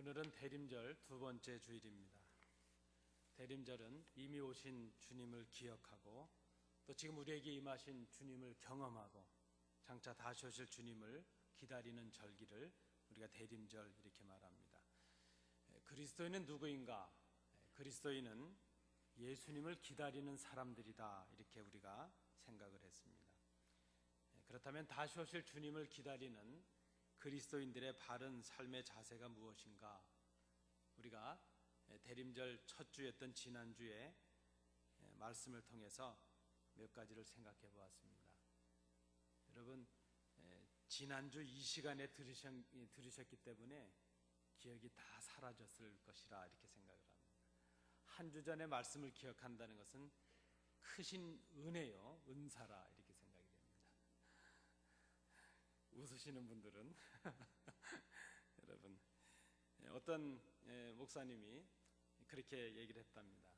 오늘은 대림절 두 번째 주일입니다. 대림절은 이미 오신 주님을 기억하고 또 지금 우리에게 임하신 주님을 경험하고 장차 다시 오실 주님을 기다리는 절기를 우리가 대림절 이렇게 말합니다. 그리스도인은 누구인가? 그리스도인은 예수님을 기다리는 사람들이다, 이렇게 우리가 생각을 했습니다. 그렇다면 다시 오실 주님을 기다리는 그리스도인들의 바른 삶의 자세가 무엇인가? 우리가 대림절 첫 주였던 지난주에 말씀을 통해서 몇 가지를 생각해 보았습니다. 여러분, 지난주 이 시간에 들으셨기 때문에 기억이 다 사라졌을 것이라 이렇게 생각을 합니다. 한 주 전의 말씀을 기억한다는 것은 크신 은혜요, 은사라 이렇게 생각이 됩니다. 웃으시는 분들은 여러분, 어떤 목사님이 그렇게 얘기를 했답니다.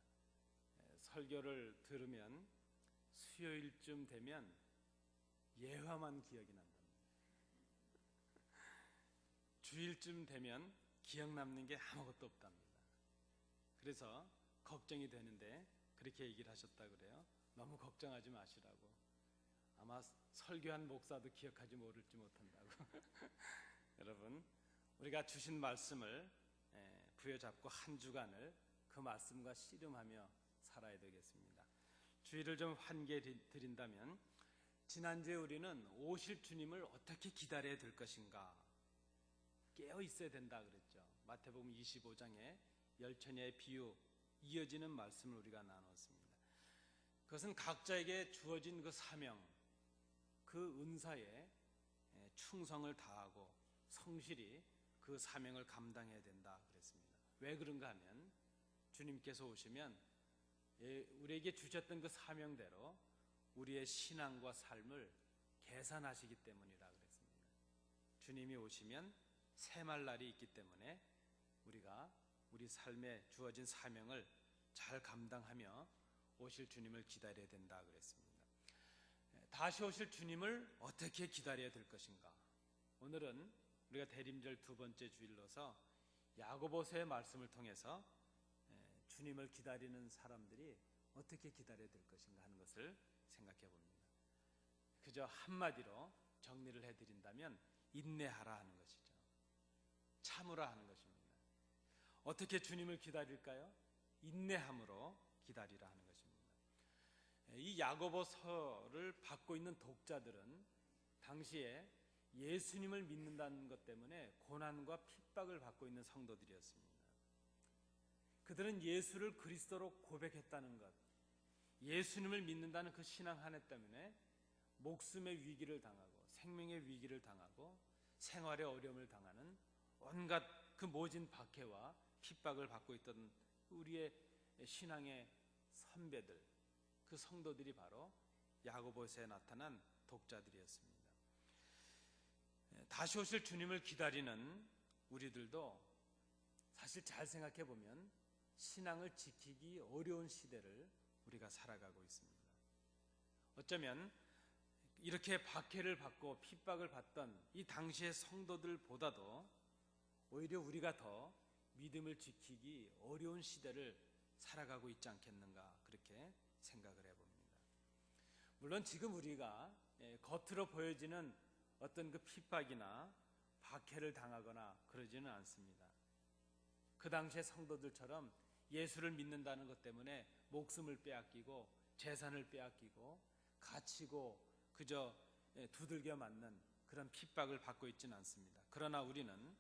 설교를 들으면 수요일쯤 되면 예화만 기억이 난답니다. 주일쯤 되면 기억 남는 게 아무것도 없답니다. 그래서 걱정이 되는데 그렇게 얘기를 하셨다고 그래요. 너무 걱정하지 마시라고. 아마 설교한 목사도 기억하지 모를지 못한다고. 여러분, 우리가 주신 말씀을 부여잡고 한 주간을 그 말씀과 씨름하며 살아야 되겠습니다. 주의를 좀 환기해 드린다면, 지난주에 우리는 오실 주님을 어떻게 기다려야 될 것인가, 깨어 있어야 된다 그랬죠. 마태복음 25장에 열처녀의 비유 이어지는 말씀을 우리가 나눴습니다. 그것은 각자에게 주어진 그 사명, 그 은사에 충성을 다하고 성실히 그 사명을 감당해야 된다 그랬습니다. 왜 그런가 하면 주님께서 오시면 우리에게 주셨던 그 사명대로 우리의 신앙과 삶을 계산하시기 때문이라 그랬습니다. 주님이 오시면 새말 날이 있기 때문에 우리가 우리 삶에 주어진 사명을 잘 감당하며 오실 주님을 기다려야 된다 그랬습니다. 다시 오실 주님을 어떻게 기다려야 될 것인가? 오늘은 우리가 대림절 두 번째 주일로서 야고보서의 말씀을 통해서 주님을 기다리는 사람들이 어떻게 기다려야 될 것인가 하는 것을 생각해 봅니다. 그저 한마디로 정리를 해드린다면 인내하라 하는 것이죠. 참으라 하는 것입니다. 어떻게 주님을 기다릴까요? 인내함으로 기다리라 하는 것입니다. 이 야고보서를 받고 있는 독자들은 당시에 예수님을 믿는다는 것 때문에 고난과 핍박을 받고 있는 성도들이었습니다. 그들은 예수를 그리스도로 고백했다는 것, 예수님을 믿는다는 그 신앙 하나 때문에 목숨의 위기를 당하고 생명의 위기를 당하고 생활의 어려움을 당하는 온갖 그 모진 박해와 핍박을 받고 있던 우리의 신앙의 선배들, 그 성도들이 바로 야고보서에 나타난 독자들이었습니다. 다시 오실 주님을 기다리는 우리들도 사실 잘 생각해 보면 신앙을 지키기 어려운 시대를 우리가 살아가고 있습니다. 어쩌면 이렇게 박해를 받고 핍박을 받던 이 당시의 성도들보다도 오히려 우리가 더 믿음을 지키기 어려운 시대를 살아가고 있지 않겠는가, 그렇게 생각을 해봅니다. 물론 지금 우리가 겉으로 보여지는 어떤 그 핍박이나 박해를 당하거나 그러지는 않습니다. 그 당시의 성도들처럼 예수를 믿는다는 것 때문에 목숨을 빼앗기고 재산을 빼앗기고 갇히고 그저 두들겨 맞는 그런 핍박을 받고 있지는 않습니다. 그러나 우리는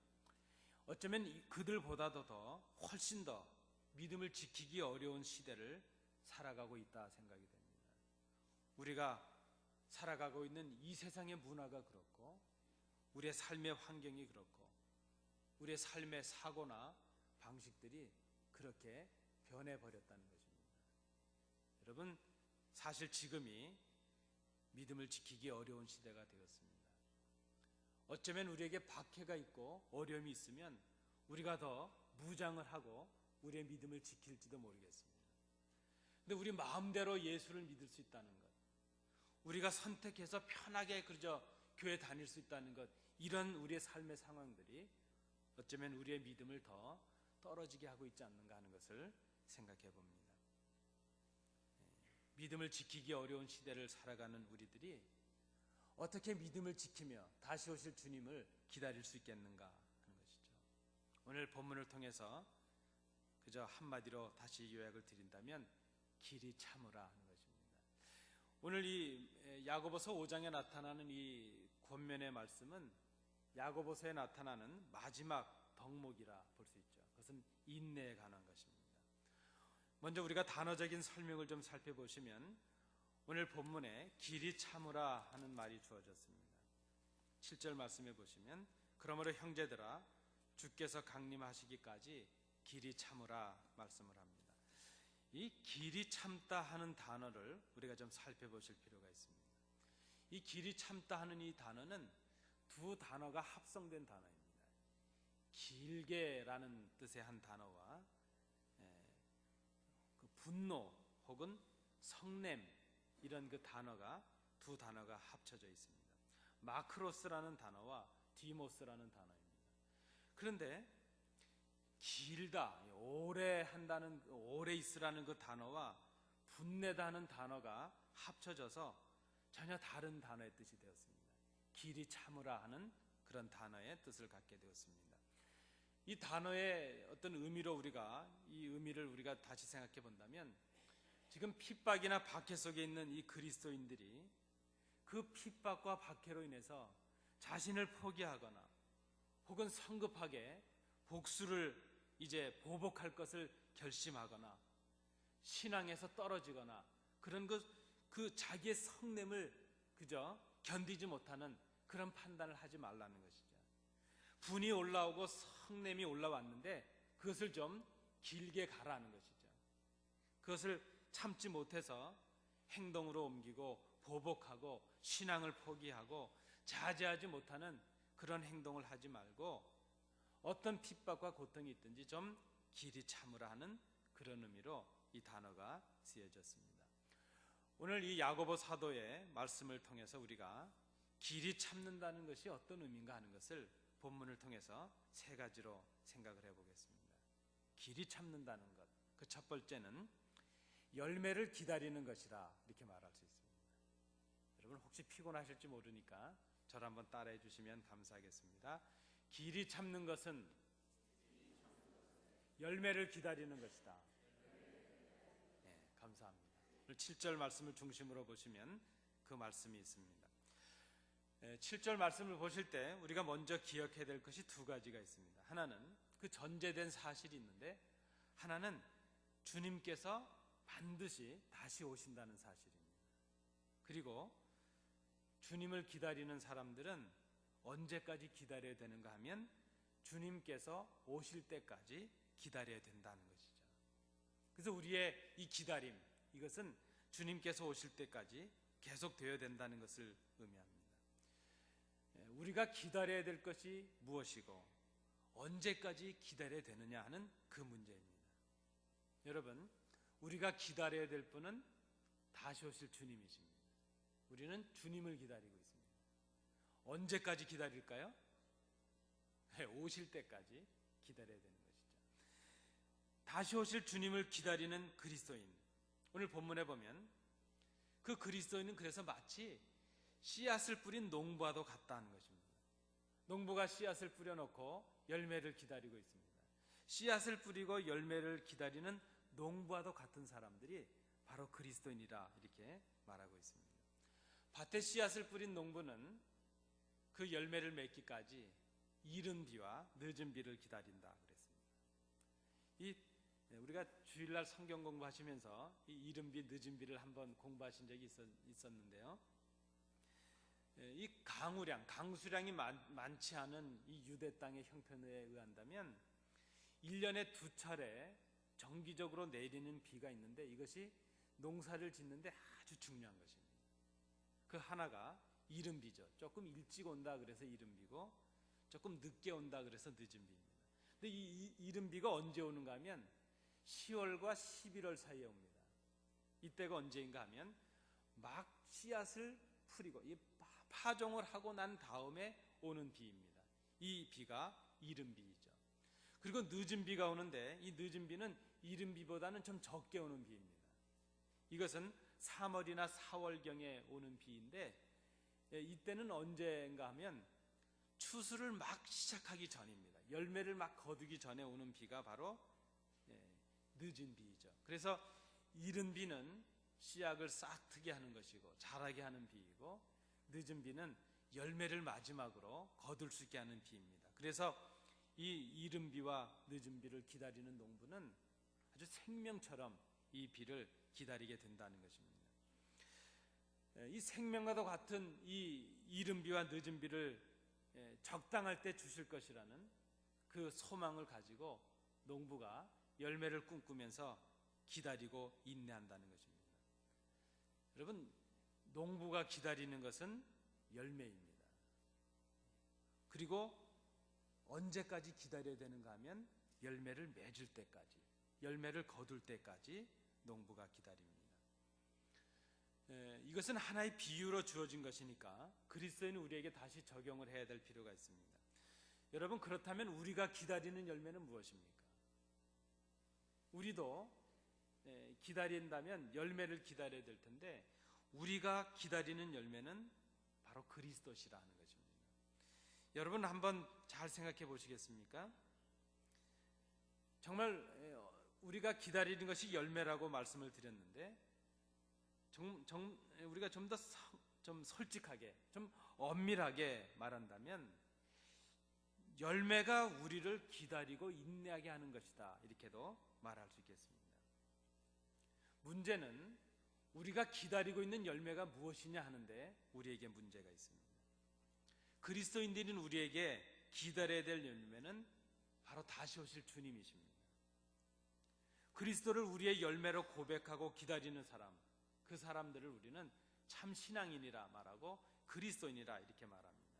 어쩌면 그들보다도 더 훨씬 더 믿음을 지키기 어려운 시대를 살아가고 있다 생각이 됩니다. 우리가 살아가고 있는 이 세상의 문화가 그렇고 우리의 삶의 환경이 그렇고 우리의 삶의 사고나 방식들이 그렇게 변해버렸다는 것입니다. 여러분, 사실 지금이 믿음을 지키기 어려운 시대가 되었습니다. 어쩌면 우리에게 박해가 있고 어려움이 있으면 우리가 더 무장을 하고 우리의 믿음을 지킬지도 모르겠습니다. 근데 우리 마음대로 예수를 믿을 수 있다는 것, 우리가 선택해서 편하게 그저 교회 다닐 수 있다는 것, 이런 우리의 삶의 상황들이 어쩌면 우리의 믿음을 더 떨어지게 하고 있지 않는가 하는 것을 생각해 봅니다. 믿음을 지키기 어려운 시대를 살아가는 우리들이 어떻게 믿음을 지키며 다시 오실 주님을 기다릴 수 있겠는가 하는 것이죠. 오늘 본문을 통해서 그저 한마디로 다시 요약을 드린다면 길이 참으라 하는 것입니다. 오늘 이 야고보서 5장에 나타나는 이 권면의 말씀은 야고보서에 나타나는 마지막 덕목이라 볼 수 있죠. 그것은 인내에 관한 것입니다. 먼저 우리가 단어적인 설명을 좀 살펴보시면 오늘 본문에 길이 참으라 하는 말이 주어졌습니다. 7절 말씀해 보시면 그러므로 형제들아 주께서 강림하시기까지 길이 참으라 말씀을 합니다. 이 길이 참다 하는 단어를 우리가 좀 살펴보실 필요가 있습니다. 이 길이 참다 하는 이 단어는 두 단어가 합성된 단어입니다. 길게라는 뜻의 한 단어와 그 분노 혹은 성냄 이런 그 단어가 두 단어가 합쳐져 있습니다. 마크로스라는 단어와 디모스라는 단어입니다. 그런데 길다, 오래 한다는, 오래 있으라는 그 단어와 분내다 하는 단어가 합쳐져서 전혀 다른 단어의 뜻이 되었습니다. 길이 참으라 하는 그런 단어의 뜻을 갖게 되었습니다. 이 단어의 어떤 의미로 이 의미를 우리가 다시 생각해 본다면 지금 핍박이나 박해 속에 있는 이 그리스도인들이 그 핍박과 박해로 인해서 자신을 포기하거나 혹은 성급하게 복수를 이제 보복할 것을 결심하거나 신앙에서 떨어지거나 그런 그 자기의 성냄을 그저 견디지 못하는 그런 판단을 하지 말라는 것이죠. 분이 올라오고 성냄이 올라왔는데 그것을 좀 길게 가라는 것이죠. 그것을 참지 못해서 행동으로 옮기고 보복하고 신앙을 포기하고 자제하지 못하는 그런 행동을 하지 말고 어떤 핍박과 고통이 있든지 좀 길이 참으라 하는 그런 의미로 이 단어가 쓰여졌습니다. 오늘 이 야고보 사도의 말씀을 통해서 우리가 길이 참는다는 것이 어떤 의미인가 하는 것을 본문을 통해서 세 가지로 생각을 해보겠습니다. 길이 참는다는 것, 그 첫 번째는 열매를 기다리는 것이라 이렇게 말할 수 있습니다. 여러분 혹시 피곤하실지 모르니까 저를 한번 따라해 주시면 감사하겠습니다. 길이 참는 것은 열매를 기다리는 것이다. 네, 감사합니다. 오늘 7절 말씀을 중심으로 보시면 그 말씀이 있습니다. 7절 말씀을 보실 때 우리가 먼저 기억해야 될 것이 두 가지가 있습니다. 하나는 그 전제된 사실이 있는데 하나는 주님께서 반드시 다시 오신다는 사실입니다. 그리고 주님을 기다리는 사람들은 언제까지 기다려야 되는가 하면 주님께서 오실 때까지 기다려야 된다는 것이죠. 그래서 우리의 이 기다림, 이것은 주님께서 오실 때까지 계속되어야 된다는 것을 의미합니다. 우리가 기다려야 될 것이 무엇이고 언제까지 기다려야 되느냐 하는 그 문제입니다. 여러분, 우리가 기다려야 될 분은 다시 오실 주님이십니다. 우리는 주님을 기다리고 있습니다. 언제까지 기다릴까요? 오실 때까지 기다려야 되는 것이죠. 다시 오실 주님을 기다리는 그리스도인, 오늘 본문에 보면 그 그리스도인은 그래서 마치 씨앗을 뿌린 농부와도 같다는 것입니다. 농부가 씨앗을 뿌려놓고 열매를 기다리고 있습니다. 씨앗을 뿌리고 열매를 기다리는 농부와도 같은 사람들이 바로 그리스도인이라 이렇게 말하고 있습니다. 밭에 씨앗을 뿌린 농부는 그 열매를 맺기까지 이른 비와 늦은 비를 기다린다 그랬습니다. 우리가 주일날 성경 공부하시면서 이 이른 비, 늦은 비를 한번 공부하신 적이 있었는데요. 이 강수량이 많지 않은 이 유대 땅의 형편에 의한다면 1년에 2차례 정기적으로 내리는 비가 있는데 이것이 농사를 짓는데 아주 중요한 것입니다. 그 하나가 이른 비죠. 조금 일찍 온다 그래서 이른 비고 조금 늦게 온다 그래서 늦은 비입니다. 근데 이 이른 비가 언제 오는가 하면 10월과 11월 사이에 옵니다. 이때가 언제인가 하면 막 씨앗을 풀이고 파종을 하고 난 다음에 오는 비입니다. 이 비가 이른 비이죠. 그리고 늦은 비가 오는데 이 늦은 비는 이른 비보다는 좀 적게 오는 비입니다. 이것은 3월이나 4월경에 오는 비인데 이때는 언제인가 하면 추수를 막 시작하기 전입니다. 열매를 막 거두기 전에 오는 비가 바로 늦은 비이죠. 그래서 이른 비는 씨앗을 싹 트게 하는 것이고 자라게 하는 비이고, 늦은 비는 열매를 마지막으로 거둘 수 있게 하는 비입니다. 그래서 이 이른 비와 늦은 비를 기다리는 농부는 아주 생명처럼 이 비를 기다리게 된다는 것입니다. 이 생명과도 같은 이 이른 비와 늦은 비를 적당할 때 주실 것이라는 그 소망을 가지고 농부가 열매를 꿈꾸면서 기다리고 인내한다는 것입니다. 여러분, 농부가 기다리는 것은 열매입니다. 그리고 언제까지 기다려야 되는가 하면 열매를 맺을 때까지, 열매를 거둘 때까지 농부가 기다립니다. 이것은 하나의 비유로 주어진 것이니까 그리스도인은 우리에게 다시 적용을 해야 될 필요가 있습니다. 여러분, 그렇다면 우리가 기다리는 열매는 무엇입니까? 우리도 기다린다면 열매를 기다려야 될 텐데, 우리가 기다리는 열매는 바로 그리스도시라 하는 것입니다. 여러분, 한번 잘 생각해 보시겠습니까? 정말 우리가 기다리는 것이 열매라고 말씀을 드렸는데, 우리가 좀 더 좀 솔직하게, 좀 엄밀하게 말한다면 열매가 우리를 기다리고 인내하게 하는 것이다, 이렇게도 말할 수 있겠습니다. 문제는 우리가 기다리고 있는 열매가 무엇이냐 하는데 우리에게 문제가 있습니다. 그리스도인들인 우리에게 기다려야 될 열매는 바로 다시 오실 주님이십니다. 그리스도를 우리의 열매로 고백하고 기다리는 사람, 그 사람들을 우리는 참 신앙인이라 말하고 그리스도인이라 이렇게 말합니다.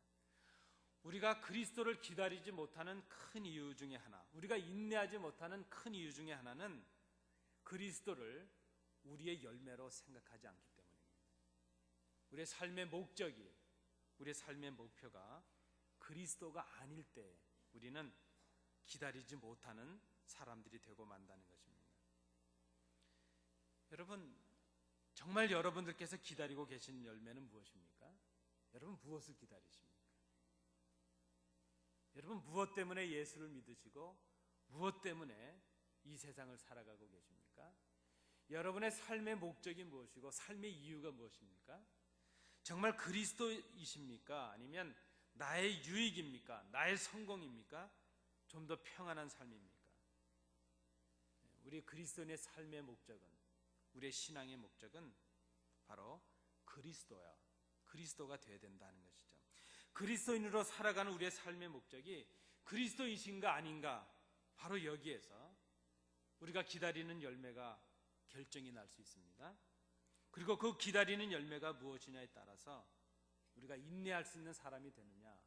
우리가 그리스도를 기다리지 못하는 큰 이유 중에 하나, 우리가 인내하지 못하는 큰 이유 중에 하나는 그리스도를 우리의 열매로 생각하지 않기 때문입니다. 우리의 삶의 목적이, 우리의 삶의 목표가 그리스도가 아닐 때 우리는 기다리지 못하는 사람들이 되고 만다는 것입니다. 여러분, 정말 여러분들께서 기다리고 계신 열매는 무엇입니까? 여러분, 무엇을 기다리십니까? 여러분, 무엇 때문에 예수를 믿으시고 무엇 때문에 이 세상을 살아가고 계십니까? 여러분의 삶의 목적이 무엇이고 삶의 이유가 무엇입니까? 정말 그리스도이십니까? 아니면 나의 유익입니까? 나의 성공입니까? 좀 더 평안한 삶입니까? 우리 그리스도인의 삶의 목적은, 우리의 신앙의 목적은 바로 그리스도가 되어야 된다는 것이죠. 그리스도인으로 살아가는 우리의 삶의 목적이 그리스도이신가 아닌가, 바로 여기에서 우리가 기다리는 열매가 결정이 날 수 있습니다. 그리고 그 기다리는 열매가 무엇이냐에 따라서 우리가 인내할 수 있는 사람이 되느냐,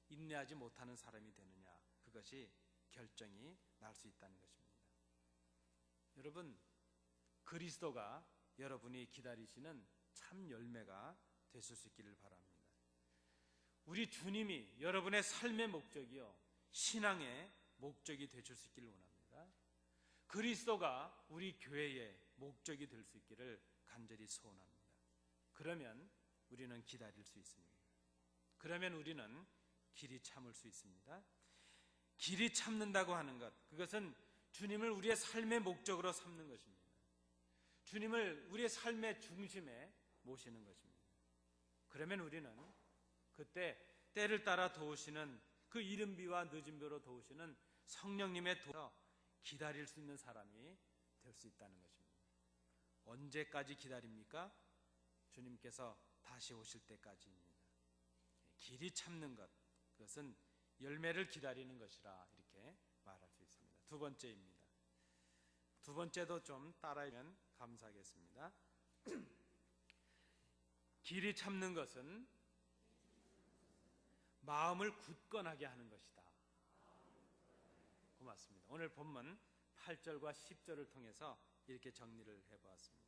인내하지 못하는 사람이 되느냐, 그것이 결정이 날 수 있다는 것입니다. 여러분, 그리스도가 여러분이 기다리시는 참 열매가 되실 수 있기를 바랍니다. 우리 주님이 여러분의 삶의 목적이요, 신앙의 목적이 되실 수 있기를 원합니다. 그리스도가 우리 교회의 목적이 될 수 있기를 간절히 소원합니다. 그러면 우리는 기다릴 수 있습니다. 그러면 우리는 길이 참을 수 있습니다. 길이 참는다고 하는 것, 그것은 주님을 우리의 삶의 목적으로 삼는 것입니다. 주님을 우리의 삶의 중심에 모시는 것입니다. 그러면 우리는 그때 때를 따라 도우시는 그 이른 비와 늦은 비로 도우시는 성령님의 도와 기다릴 수 있는 사람이 될 수 있다는 것입니다. 언제까지 기다립니까? 주님께서 다시 오실 때까지입니다. 길이 참는 것, 그것은 열매를 기다리는 것이라 이렇게 말할 수 있습니다. 두 번째입니다. 두 번째도 좀 따라하면 감사하겠습니다. 길이 참는 것은 마음을 굳건하게 하는 것이다. 고맙습니다. 오늘 본문 8절과 10절을 통해서 이렇게 정리를 해보았습니다.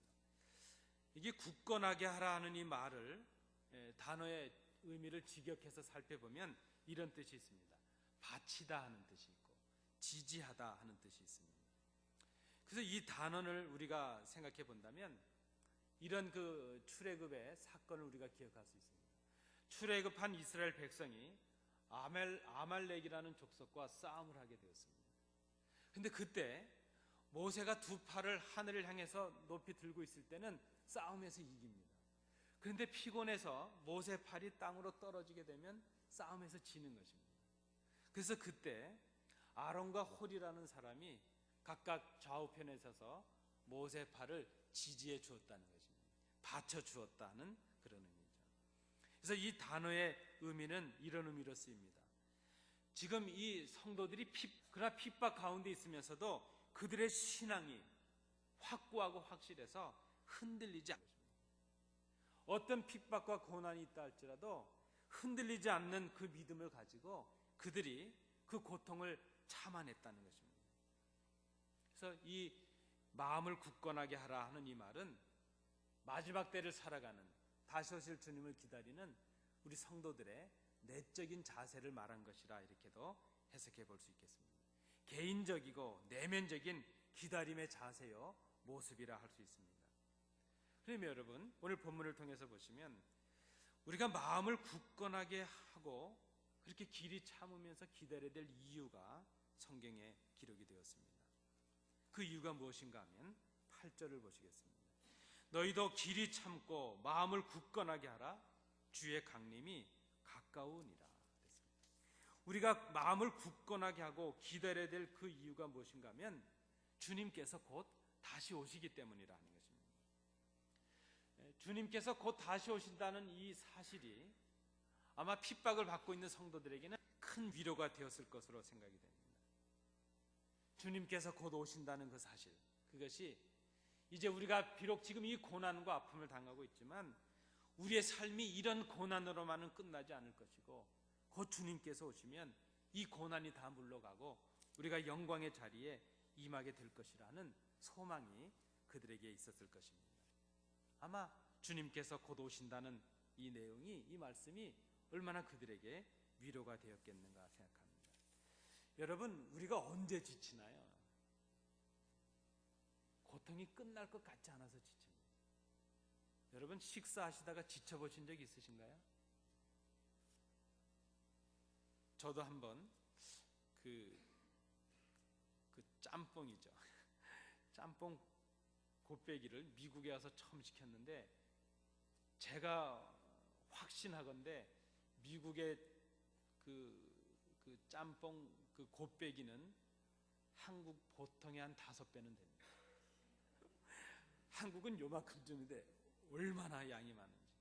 이게 굳건하게 하라 하는 이 말을, 단어의 의미를 직역해서 살펴보면 이런 뜻이 있습니다. 바치다 하는 뜻이 있고, 지지하다 하는 뜻이 있습니다. 그래서 이 단원을 우리가 생각해 본다면 이런 그 출애굽의 사건을 우리가 기억할 수 있습니다. 출애굽한 이스라엘 백성이 아말렉이라는 족속과 싸움을 하게 되었습니다. 근데 그때 모세가 두 팔을 하늘을 향해서 높이 들고 있을 때는 싸움에서 이깁니다. 그런데 피곤해서 모세 팔이 땅으로 떨어지게 되면 싸움에서 지는 것입니다. 그래서 그때 아론과 홀이라는 사람이 각각 좌우편에 서서 모세 팔을 지지해 주었다는 것입니다. 받쳐 주었다는 그런 의미죠. 그래서 이 단어의 의미는 이런 의미로 쓰입니다. 지금 이 성도들이 그러나 핍박 가운데 있으면서도 그들의 신앙이 확고하고 확실해서 흔들리지 않습니다. 어떤 핍박과 고난이 있다 할지라도 흔들리지 않는 그 믿음을 가지고 그들이 그 고통을 참아냈다는 것입니다. 그래서 이 마음을 굳건하게 하라 하는 이 말은 마지막 때를 살아가는 다시 오실 주님을 기다리는 우리 성도들의 내적인 자세를 말한 것이라 이렇게도 해석해 볼 수 있겠습니다. 개인적이고 내면적인 기다림의 자세요 모습이라 할 수 있습니다. 그러면 여러분 오늘 본문을 통해서 보시면 우리가 마음을 굳건하게 하고 그렇게 길이 참으면서 기다려야 될 이유가 성경에 기록이 되었습니다. 그 이유가 무엇인가 하면 8절을 보시겠습니다. 너희도 길이 참고 마음을 굳건하게 하라. 주의 강림이 가까우니라. 우리가 마음을 굳건하게 하고 기다려야 될 그 이유가 무엇인가 하면 주님께서 곧 다시 오시기 때문이라는 것입니다. 주님께서 곧 다시 오신다는 이 사실이 아마 핍박을 받고 있는 성도들에게는 큰 위로가 되었을 것으로 생각이 됩니다. 주님께서 곧 오신다는 그 사실, 그것이 이제 우리가 비록 지금 이 고난과 아픔을 당하고 있지만 우리의 삶이 이런 고난으로만은 끝나지 않을 것이고 곧 주님께서 오시면 이 고난이 다 물러가고 우리가 영광의 자리에 임하게 될 것이라는 소망이 그들에게 있었을 것입니다. 아마 주님께서 곧 오신다는 이 내용이, 이 말씀이 얼마나 그들에게 위로가 되었겠는가 생각합니다. 여러분, 우리가 언제 지치나요? 고통이 끝날 것 같지 않아서 지칩니다. 여러분, 식사하시다가 지쳐보신 적 있으신가요? 저도 한번 그 짬뽕이죠. 짬뽕 곱빼기를 미국에 와서 처음 시켰는데 제가 확신하건대 미국의 그 짬뽕 그 곱빼기는 한국 보통의 한 5배는 됩니다. 한국은 요만큼 주는데 얼마나 양이 많은지.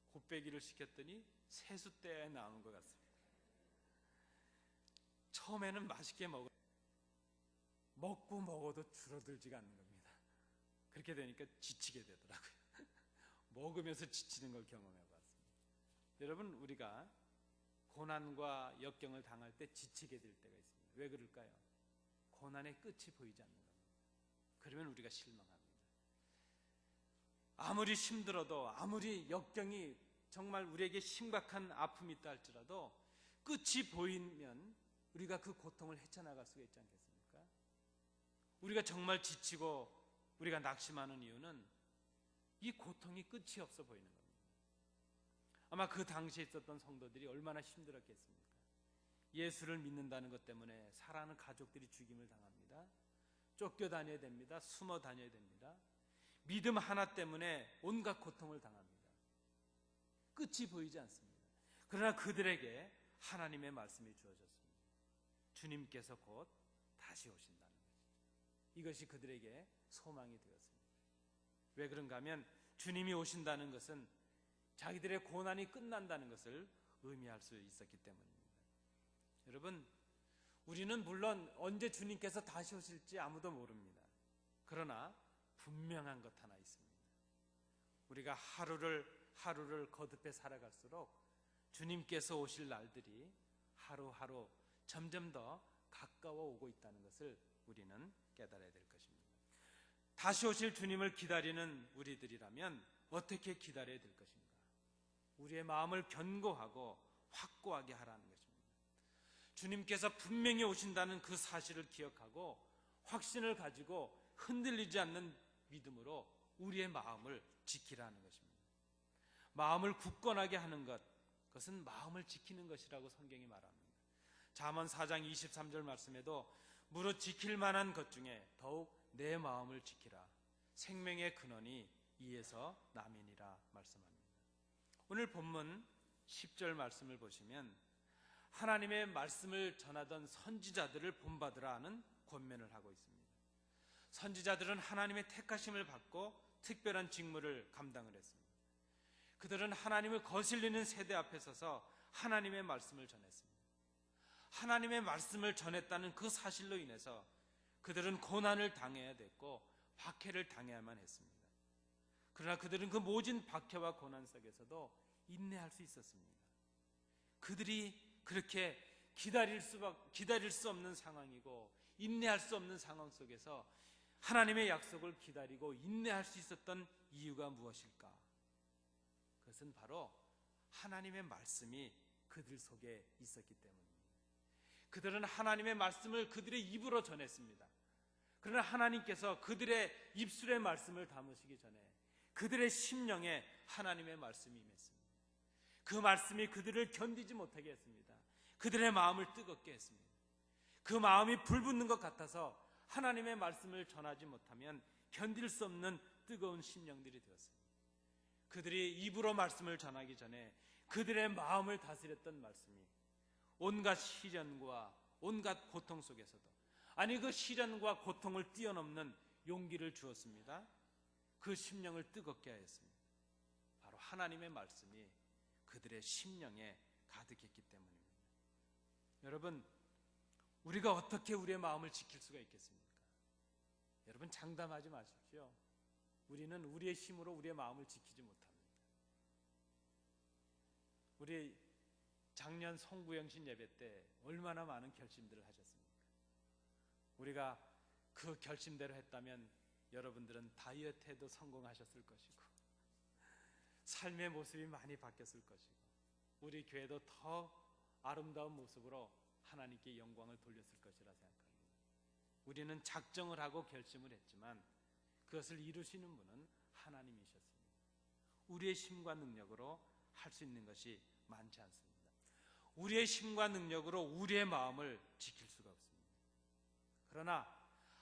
곱빼기를 시켰더니 세숫대에 나온 것 같습니다. 처음에는 맛있게 먹고 먹어도 줄어들지가 않는 겁니다. 그렇게 되니까 지치게 되더라고요. 먹으면서 지치는 걸 경험해 봤습니다. 여러분, 우리가 고난과 역경을 당할 때 지치게 될 때가 있습니다. 왜 그럴까요? 고난의 끝이 보이지 않는 겁니다. 그러면 우리가 실망합니다. 아무리 힘들어도, 아무리 역경이 정말 우리에게 심각한 아픔이 있다 할지라도 끝이 보이면 우리가 그 고통을 헤쳐나갈 수가 있지 않겠습니까? 우리가 정말 지치고 우리가 낙심하는 이유는 이 고통이 끝이 없어 보이는 겁니다. 아마 그 당시에 있었던 성도들이 얼마나 힘들었겠습니까? 예수를 믿는다는 것 때문에 사랑하는 가족들이 죽임을 당합니다. 쫓겨다녀야 됩니다. 숨어 다녀야 됩니다. 믿음 하나 때문에 온갖 고통을 당합니다. 끝이 보이지 않습니다. 그러나 그들에게 하나님의 말씀이 주어졌습니다. 주님께서 곧 다시 오신다는 것이죠. 이것이 그들에게 소망이 되었습니다. 왜 그런가 하면 주님이 오신다는 것은 자기들의 고난이 끝난다는 것을 의미할 수 있었기 때문입니다. 여러분, 우리는 물론 언제 주님께서 다시 오실지 아무도 모릅니다. 그러나 분명한 것 하나 있습니다. 우리가 하루를 거듭해 살아갈수록 주님께서 오실 날들이 하루하루 점점 더 가까워 오고 있다는 것을 우리는 깨달아야 될 것입니다. 다시 오실 주님을 기다리는 우리들이라면 어떻게 기다려야 될 것인가? 우리의 마음을 견고하고 확고하게 하라는 것입니다. 주님께서 분명히 오신다는 그 사실을 기억하고 확신을 가지고 흔들리지 않는 믿음으로 우리의 마음을 지키라는 것입니다. 마음을 굳건하게 하는 것, 그것은 마음을 지키는 것이라고 성경이 말합니다. 잠언 4장 23절 말씀에도 무릇 지킬 만한 것 중에 더욱 내 마음을 지키라. 생명의 근원이 이에서 남이니라 말씀합니다. 오늘 본문 10절 말씀을 보시면 하나님의 말씀을 전하던 선지자들을 본받으라 하는 권면을 하고 있습니다. 선지자들은 하나님의 택하심을 받고 특별한 직무를 감당을 했습니다. 그들은 하나님을 거슬리는 세대 앞에 서서 하나님의 말씀을 전했습니다. 하나님의 말씀을 전했다는 그 사실로 인해서 그들은 고난을 당해야 됐고 박해를 당해야만 했습니다. 그러나 그들은 그 모진 박해와 고난 속에서도 인내할 수 있었습니다. 그들이 그렇게 기다릴 수 없는 상황이고 인내할 수 없는 상황 속에서 하나님의 약속을 기다리고 인내할 수 있었던 이유가 무엇일까? 그것은 바로 하나님의 말씀이 그들 속에 있었기 때문입니다. 그들은 하나님의 말씀을 그들의 입으로 전했습니다. 그러나 하나님께서 그들의 입술의 말씀을 담으시기 전에 그들의 심령에 하나님의 말씀이 임했습니다. 그 말씀이 그들을 견디지 못하게 했습니다. 그들의 마음을 뜨겁게 했습니다. 그 마음이 불붙는 것 같아서 하나님의 말씀을 전하지 못하면 견딜 수 없는 뜨거운 심령들이 되었습니다. 그들이 입으로 말씀을 전하기 전에 그들의 마음을 다스렸던 말씀이 온갖 시련과 온갖 고통 속에서도 그 시련과 고통을 뛰어넘는 용기를 주었습니다. 그 심령을 뜨겁게 하였습니다. 바로 하나님의 말씀이 그들의 심령에 가득했기 때문입니다. 여러분, 우리가 어떻게 우리의 마음을 지킬 수가 있겠습니까? 여러분, 장담하지 마십시오. 우리는 우리의 힘으로 우리의 마음을 지키지 못합니다. 우리 작년 송구영신 예배 때 얼마나 많은 결심들을 하셨습니까? 우리가 그 결심대로 했다면 여러분들은 다이어트에도 성공하셨을 것이고 삶의 모습이 많이 바뀌었을 것이고 우리 교회도 더 아름다운 모습으로 하나님께 영광을 돌렸을 것이라 생각합니다. 우리는 작정을 하고 결심을 했지만 그것을 이루시는 분은 하나님이셨습니다. 우리의 힘과 능력으로 할 수 있는 것이 많지 않습니다. 우리의 힘과 능력으로 우리의 마음을 지킬 수가 없습니다. 그러나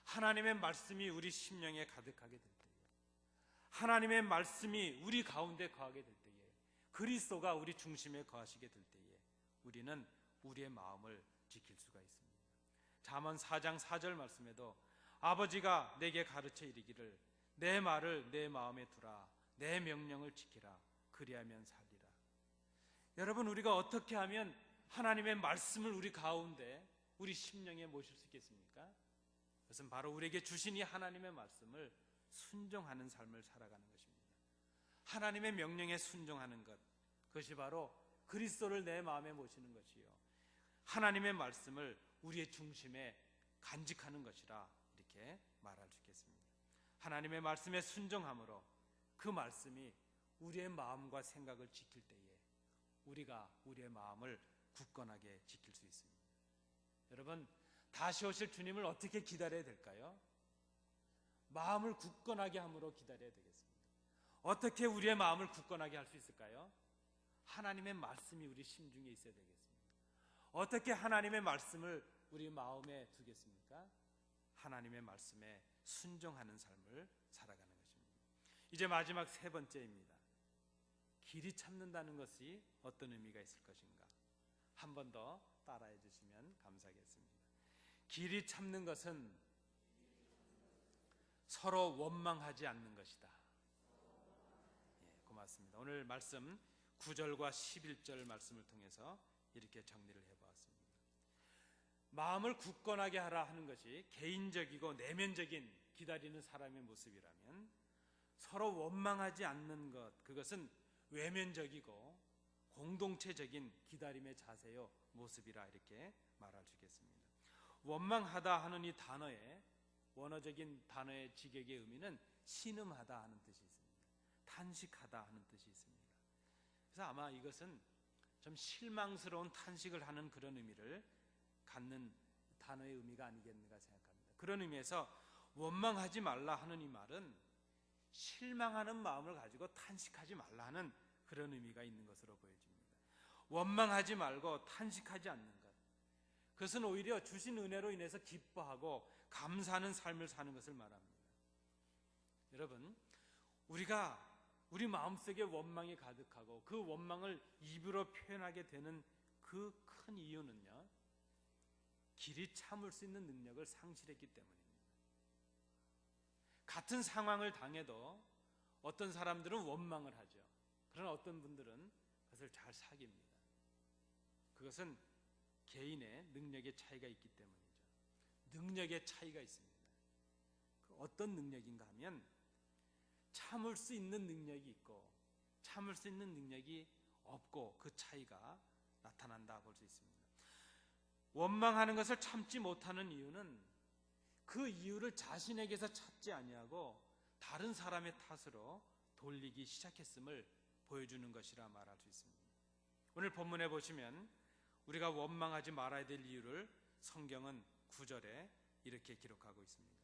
하나님의 말씀이 우리 심령에 가득하게 될 때에, 하나님의 말씀이 우리 가운데 거하게 될 때에, 그리스도가 우리 중심에 거하시게 될 때에 우리는 우리의 마음을 지킬 수가 있습니다. 잠언 4장 4절 말씀에도 아버지가 내게 가르쳐 이르기를 내 말을 내 마음에 두라 내 명령을 지키라 그리하면 살리라. 여러분, 우리가 어떻게 하면 하나님의 말씀을 우리 가운데 우리 심령에 모실 수 있겠습니까? 그것은 바로 우리에게 주신 이 하나님의 말씀을 순종하는 삶을 살아가는 것입니다. 하나님의 명령에 순종하는 것, 그것이 바로 그리스도를 내 마음에 모시는 것이요 하나님의 말씀을 우리의 중심에 간직하는 것이라 이렇게 말할 수 있겠습니다. 하나님의 말씀에 순종함으로 그 말씀이 우리의 마음과 생각을 지킬 때에 우리가 우리의 마음을 굳건하게 지킬 수 있습니다. 여러분, 다시 오실 주님을 어떻게 기다려야 될까요? 마음을 굳건하게 함으로 기다려야 되겠습니다. 어떻게 우리의 마음을 굳건하게 할 수 있을까요? 하나님의 말씀이 우리 심중에 있어야 되겠습니다. 어떻게 하나님의 말씀을 우리 마음에 두겠습니까? 하나님의 말씀에 순종하는 삶을 살아가는 것입니다. 이제 마지막 세 번째입니다. 길이 참는다는 것이 어떤 의미가 있을 것인가? 한 번 더 따라해 주시면 감사하겠습니다. 길이 참는 것은 서로 원망하지 않는 것이다. 고맙습니다. 오늘 말씀 9절과 11절 말씀을 통해서 이렇게 정리를 해보았습니다. 마음을 굳건하게 하라 하는 것이 개인적이고 내면적인 기다리는 사람의 모습이라면 서로 원망하지 않는 것, 그것은 외면적이고 공동체적인 기다림의 자세요 모습이라 이렇게 말할 수 있겠습니다. 원망하다 하는 이 단어의 원어적인 단어의 직역의 의미는 신음하다 하는 뜻이 있습니다. 탄식하다 하는 뜻이 있습니다. 그래서 아마 이것은 좀 실망스러운 탄식을 하는 그런 의미를 갖는 단어의 의미가 아니겠는가 생각합니다. 그런 의미에서 원망하지 말라 하는 이 말은 실망하는 마음을 가지고 탄식하지 말라 하는 그런 의미가 있는 것으로 보여집니다. 원망하지 말고 탄식하지 않는 것, 그것은 오히려 주신 은혜로 인해서 기뻐하고 감사하는 삶을 사는 것을 말합니다. 여러분, 우리가 우리 마음속에 원망이 가득하고 그 원망을 입으로 표현하게 되는 그 큰 이유는요, 길이 참을 수 있는 능력을 상실했기 때문입니다. 같은 상황을 당해도 어떤 사람들은 원망을 하죠. 그러나 어떤 분들은 그것을 잘 사깁니다. 그것은 개인의 능력의 차이가 있기 때문이죠. 능력의 차이가 있습니다. 그 어떤 능력인가 하면 참을 수 있는 능력이 있고 참을 수 있는 능력이 없고 그 차이가 나타난다 볼 수 있습니다. 원망하는 것을 참지 못하는 이유는 그 이유를 자신에게서 찾지 아니하고 다른 사람의 탓으로 돌리기 시작했음을 보여주는 것이라 말할 수 있습니다. 오늘 본문에 보시면 우리가 원망하지 말아야 될 이유를 성경은 9절에 이렇게 기록하고 있습니다.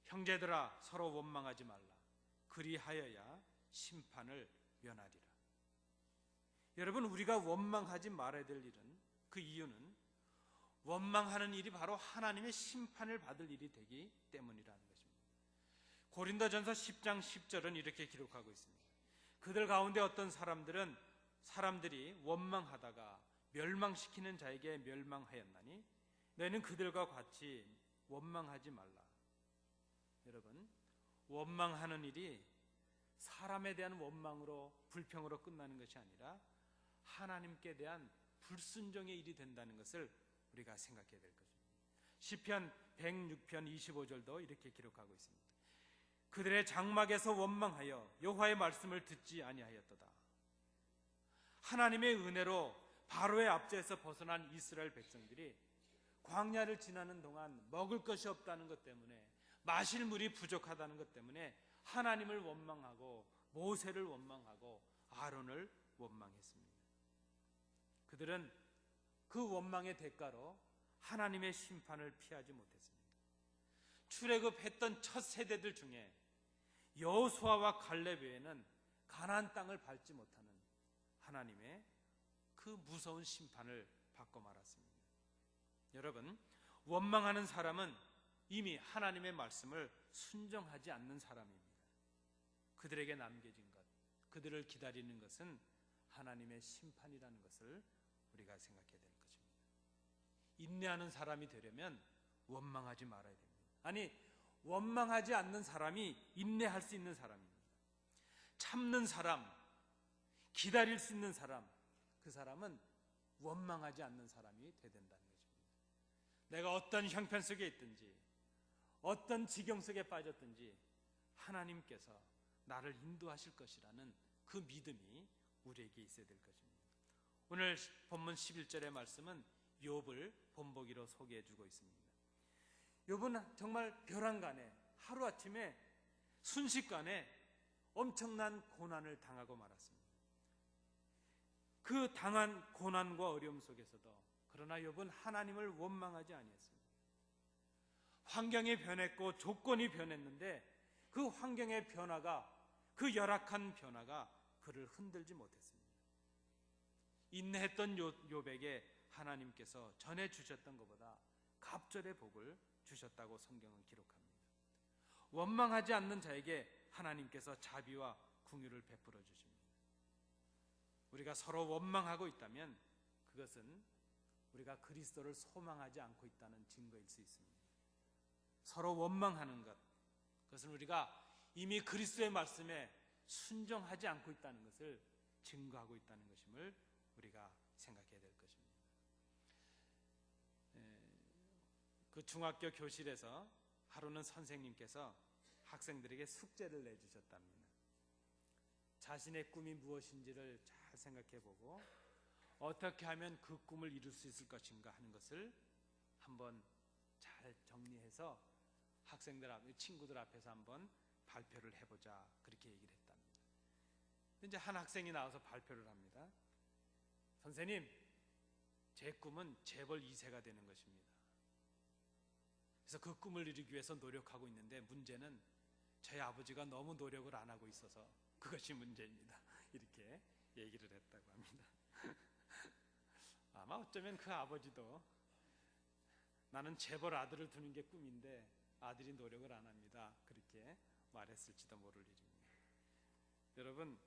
형제들아 서로 원망하지 말라. 그리하여야 심판을 면하리라. 여러분, 우리가 원망하지 말아야 될 일은, 그 이유는 원망하는 일이 바로 하나님의 심판을 받을 일이 되기 때문이라는 것입니다. 고린도전서 10장 10절은 이렇게 기록하고 있습니다. 그들 가운데 어떤 사람들이 원망하다가 멸망시키는 자에게 멸망하였나니 너희는 그들과 같이 원망하지 말라. 여러분, 원망하는 일이 사람에 대한 원망으로 불평으로 끝나는 것이 아니라 하나님께 대한 불순종의 일이 된다는 것을 우리가 생각해야 될 것입니다. 시편 106편 25절도 이렇게 기록하고 있습니다. 그들의 장막에서 원망하여 여호와의 말씀을 듣지 아니하였도다. 하나님의 은혜로 바로의 압제에서 벗어난 이스라엘 백성들이 광야를 지나는 동안 먹을 것이 없다는 것 때문에, 마실 물이 부족하다는 것 때문에 하나님을 원망하고 모세를 원망하고 아론을 원망했습니다. 그들은 그 원망의 대가로 하나님의 심판을 피하지 못했습니다. 출애굽했던 첫 세대들 중에 여호수아와 갈렙 외에는 가나안 땅을 밟지 못하는 하나님의 그 무서운 심판을 받고 말았습니다. 여러분, 원망하는 사람은 이미 하나님의 말씀을 순종하지 않는 사람입니다. 그들에게 남겨진 것, 그들을 기다리는 것은 하나님의 심판이라는 것을 우리가 생각해야 될 것입니다. 인내하는 사람이 되려면 원망하지 말아야 됩니다. 아니, 원망하지 않는 사람이 인내할 수 있는 사람입니다. 참는 사람, 기다릴 수 있는 사람, 그 사람은 원망하지 않는 사람이 되야 된다는 것입니다. 내가 어떤 형편 속에 있든지 어떤 지경 속에 빠졌든지 하나님께서 나를 인도하실 것이라는 그 믿음이 우리에게 있어야 될 것입니다. 오늘 본문 11절의 말씀은 욥을 본보기로 소개해 주고 있습니다. 욥은 정말 벼랑간에 하루아침에 순식간에 엄청난 고난을 당하고 말았습니다. 그 당한 고난과 어려움 속에서도 그러나 욥은 하나님을 원망하지 아니했습니다. 환경이 변했고 조건이 변했는데 그 환경의 변화가, 그 열악한 변화가 그를 흔들지 못했습니다. 인내했던 욥에게 하나님께서 전해 주셨던 것보다 갑절의 복을 주셨다고 성경은 기록합니다. 원망하지 않는 자에게 하나님께서 자비와 긍휼을 베풀어 주십니다. 우리가 서로 원망하고 있다면 그것은 우리가 그리스도를 소망하지 않고 있다는 증거일 수 있습니다. 서로 원망하는 것, 그것은 우리가 이미 그리스도의 말씀에 순종하지 않고 있다는 것을 증거하고 있다는 것임을 우리가 생각해야 될 것입니다. 그 중학교 교실에서 하루는 선생님께서 학생들에게 숙제를 내주셨답니다. 자신의 꿈이 무엇인지를 잘 생각해보고 어떻게 하면 그 꿈을 이룰 수 있을 것인가 하는 것을 한번 잘 정리해서 친구들 앞에서 한번 발표를 해보자, 그렇게 얘기를 했답니다. 이제 한 학생이 나와서 발표를 합니다. 선생님, 제 꿈은 재벌 2세가 되는 것입니다. 그래서 그 꿈을 이루기 위해서 노력하고 있는데 문제는 저희 아버지가 너무 노력을 안 하고 있어서 그것이 문제입니다. 이렇게 얘기를 했다고 합니다. 아마 어쩌면 그 아버지도 나는 재벌 아들을 두는 게 꿈인데 아들이 노력을 안 합니다. 그렇게 말했을지도 모를 일입니다. 여러분,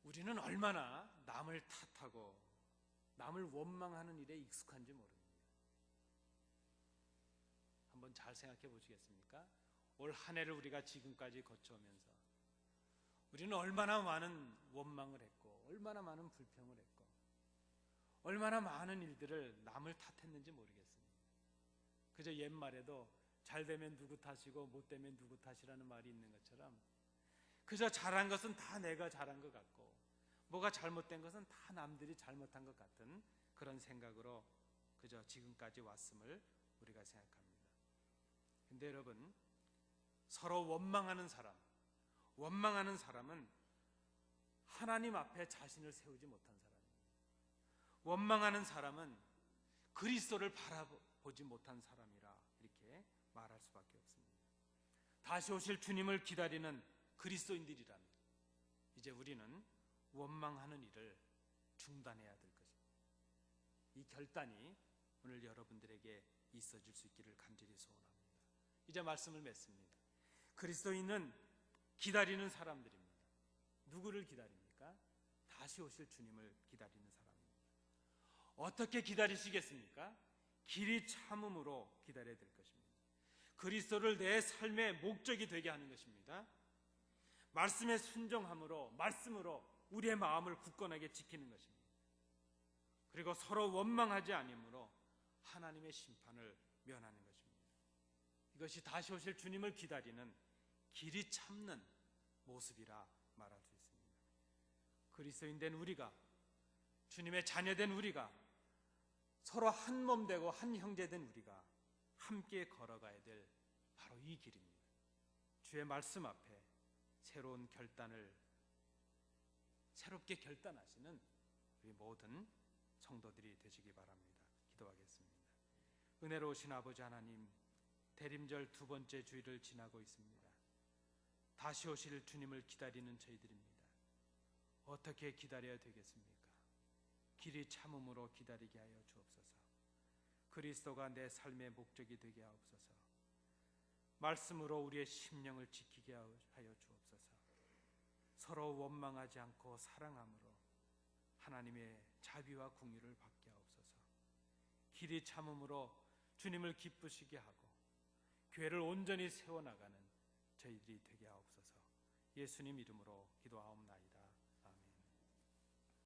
우리는 얼마나 남을 탓하고 남을 원망하는 일에 익숙한지 모릅니다. 한번 잘 생각해 보시겠습니까? 올 한 해를 우리가 지금까지 거쳐오면서 우리는 얼마나 많은 원망을 했고 얼마나 많은 불평을 했고 얼마나 많은 일들을 남을 탓했는지 모르겠습니다. 그저 옛말에도 잘 되면 누구 탓이고 못 되면 누구 탓이라는 말이 있는 것처럼 그저 잘한 것은 다 내가 잘한 것 같고 뭐가 잘못된 것은 다 남들이 잘못한 것 같은 그런 생각으로 그저 지금까지 왔음을 우리가 생각합니다. 근데 여러분, 서로 원망하는 사람은 하나님 앞에 자신을 세우지 못한 사람입니다. 원망하는 사람은 그리스도를 바라보지 못한 사람이라 이렇게 말할 수밖에 없습니다. 다시 오실 주님을 기다리는 그리스도인들이라면 이제 우리는 원망하는 일을 중단해야 될 것입니다. 이 결단이 오늘 여러분들에게 있어질 수 있기를 간절히 소원합니다. 이제 말씀을 맺습니다. 그리스도인은 기다리는 사람들입니다. 누구를 기다립니까? 다시 오실 주님을 기다리는 사람입니다. 어떻게 기다리시겠습니까? 길이 참음으로 기다려야 될 것입니다. 그리스도를 내 삶의 목적이 되게 하는 것입니다. 말씀에 순종함으로, 말씀으로 우리의 마음을 굳건하게 지키는 것입니다. 그리고 서로 원망하지 않으므로 하나님의 심판을 면하는 것입니다. 이것이 다시 오실 주님을 기다리는 길이 참는 모습이라 말할 수 있습니다. 그리스도인 된 우리가, 주님의 자녀된 우리가, 서로 한 몸 되고 한 형제 된 우리가 함께 걸어가야 될 바로 이 길입니다. 주의 말씀 앞에 새로운 결단을 새롭게 결단하시는 우리 모든 성도들이 되시기 바랍니다. 기도하겠습니다. 은혜로우신 아버지 하나님, 대림절 두 번째 주일을 지나고 있습니다. 다시 오실 주님을 기다리는 저희들입니다. 어떻게 기다려야 되겠습니까? 길이 참음으로 기다리게 하여 주옵소서. 그리스도가 내 삶의 목적이 되게 하옵소서. 말씀으로 우리의 심령을 지키게 하여 주옵소서. 서로 원망하지 않고 사랑함으로 하나님의 자비와 긍휼을 받게 하옵소서. 길이 참음으로 주님을 기쁘시게 하고 교회를 온전히 세워나가는 저희들이 되게 하옵소서. 예수님 이름으로 기도합니다.